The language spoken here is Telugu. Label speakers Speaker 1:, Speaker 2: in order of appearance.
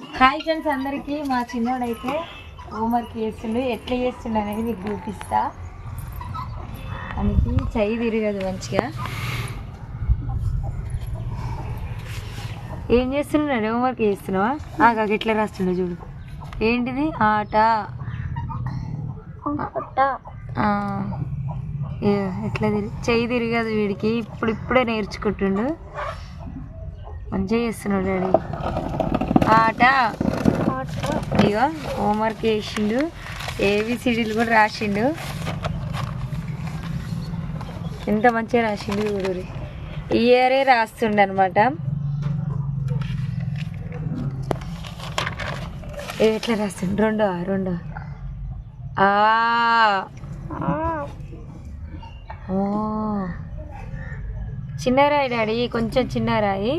Speaker 1: హాయ్ ఫ్రెండ్స్ అందరికీ. మా చిన్నోడైతే హోంవర్క్ చేస్తుండు. ఎట్లా చేస్తుండు అనేది మీకు చూపిస్తా. అందుకే చెయ్యి తిరగదు మంచిగా. ఏం చేస్తున్నాడు? హోంవర్క్ చేస్తున్నావా? ఆగా ఎట్లా రాస్తుండో చూడు. ఏంటిది? ఆట. ఎట్లా చెయ్యి తిరగదు వీడికి. ఇప్పుడే నేర్చుకుంటుండు. మంచిగా చేస్తున్నాడు డాడీ. ఆట. ఇగో హోంవర్క్ చేసిండు. ఏబిసిడీలు కూడా రాసిండు. ఎంత మంచిగా రాసిండు చూడు. ఇయరే రాస్తుండ అనమాట. ఎట్లా రాస్తుండు? రెండో ఓ చిన్న రాయి డాడీ, కొంచెం చిన్న రాయి.